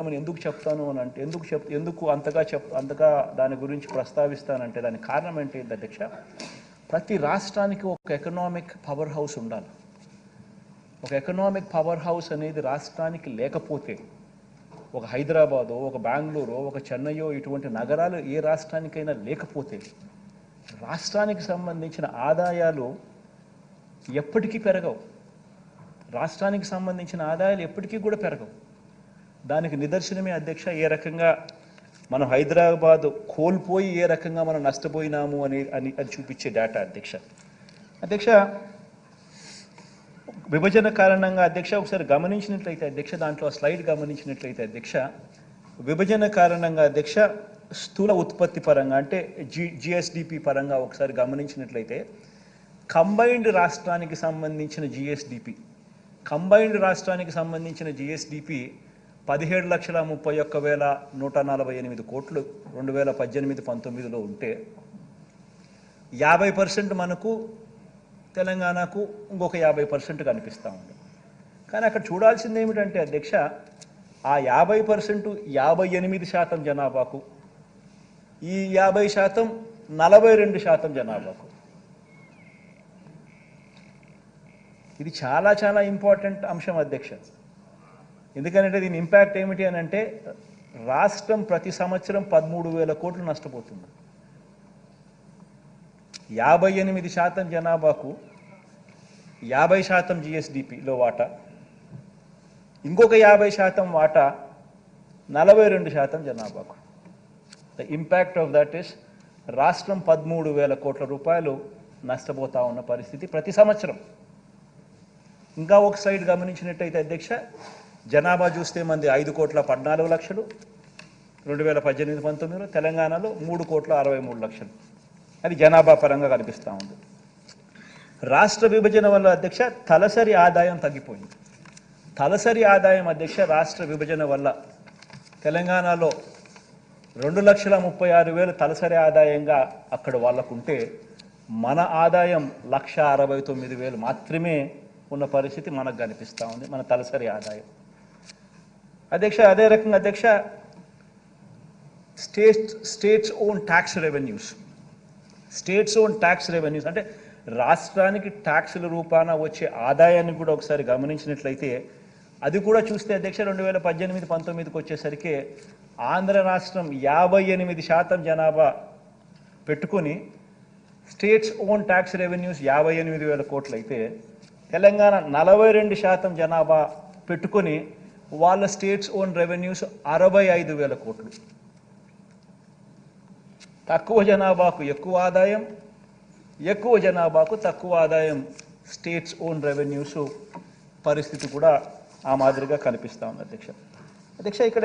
ఎందుకు చెప్తాను అని అంటే ఎందుకు అంతగా దాని గురించి ప్రస్తావిస్తానంటే దానికి కారణం ఏంటి అధ్యక్ష? ప్రతి రాష్ట్రానికి ఒక ఎకనామిక్ పవర్ హౌస్ ఉండాలి. ఒక ఎకనామిక్ పవర్ హౌస్ అనేది రాష్ట్రానికి లేకపోతే, ఒక హైదరాబాదో, ఒక బెంగళూరు, ఒక చెన్నైయో ఇటువంటి నగరాలు ఏ రాష్ట్రానికైనా లేకపోతే రాష్ట్రానికి సంబంధించిన ఆదాయాలు ఎప్పటికీ పెరగవు. రాష్ట్రానికి సంబంధించిన ఆదాయాలు ఎప్పటికీ కూడా పెరగవు. దానికి నిదర్శనమే అధ్యక్ష ఏ రకంగా మనం హైదరాబాద్ కోల్పోయి ఏ రకంగా మనం నష్టపోయినాము అని చూపించే డేటా అధ్యక్ష. విభజన కారణంగా అధ్యక్ష ఒకసారి గమనించినట్లయితే అధ్యక్ష, దాంట్లో స్లైడ్ గమనించినట్లయితే అధ్యక్ష, విభజన కారణంగా అధ్యక్ష స్థూల ఉత్పత్తి పరంగా అంటే జిఎస్డిపి పరంగా ఒకసారి గమనించినట్లయితే కంబైన్డ్ రాష్ట్రానికి సంబంధించిన జిఎస్డిపి 17,31,148 కోట్లు 2018-19లో ఉంటే 50% మనకు తెలంగాణకు ఇంకొక 50% కనిపిస్తూ ఉంది. కానీ అక్కడ చూడాల్సింది ఏమిటంటే అధ్యక్ష, ఆ 50% 58% జనాభాకు, ఈ 50% 42% జనాభాకు. ఇది చాలా చాలా ఇంపార్టెంట్ అంశం అధ్యక్ష. ఎందుకంటే దీని ఇంపాక్ట్ ఏమిటి అని అంటే రాష్ట్రం ప్రతి సంవత్సరం 13,000 కోట్లు నష్టపోతుంది. 58% జనాభాకు 50% జిఎస్డిపిలో వాటా, ఇంకొక 50% వాటా 42% జనాభాకు. The impact of that is రాష్ట్రం 13,000 కోట్ల రూపాయలు నష్టపోతా ఉన్న పరిస్థితి ప్రతి సంవత్సరం. ఇంకా ఒక సైడ్ గమనించినట్టయితే అధ్యక్ష, జనాభా చూస్తే మంది 5,14,00,000 2018-19లో, తెలంగాణలో 3,63,00,000. అది జనాభా పరంగా కనిపిస్తూ ఉంది. రాష్ట్ర విభజన వల్ల అధ్యక్ష తలసరి ఆదాయం తగ్గిపోయింది. తలసరి ఆదాయం అధ్యక్ష రాష్ట్ర విభజన వల్ల తెలంగాణలో 2,36,000 తలసరి ఆదాయంగా అక్కడ వాళ్ళకుంటే మన ఆదాయం 1,69,000 మాత్రమే ఉన్న పరిస్థితి మనకు కనిపిస్తూ ఉంది, మన తలసరి ఆదాయం అధ్యక్ష. అదే రకంగా అధ్యక్ష స్టేట్స్ ఓన్ ట్యాక్స్ రెవెన్యూస్ అంటే రాష్ట్రానికి ట్యాక్సుల రూపాన వచ్చే ఆదాయాన్ని కూడా ఒకసారి గమనించినట్లయితే అది కూడా చూస్తే అధ్యక్ష 2018-19కి వచ్చేసరికి ఆంధ్ర రాష్ట్రం 58% జనాభా పెట్టుకొని స్టేట్స్ ఓన్ ట్యాక్స్ రెవెన్యూస్ 58,000 కోట్లు అయితే, తెలంగాణ 42% జనాభా పెట్టుకొని వాళ్ళ స్టేట్స్ ఓన్ రెవెన్యూస్ 65,000 కోట్లు. తక్కువ జనాభాకు ఎక్కువ ఆదాయం, ఎక్కువ జనాభాకు తక్కువ ఆదాయం స్టేట్స్ ఓన్ రెవెన్యూస్ పరిస్థితి కూడా ఆ మాదిరిగా కనిపిస్తూ ఉంది అధ్యక్ష. ఇక్కడ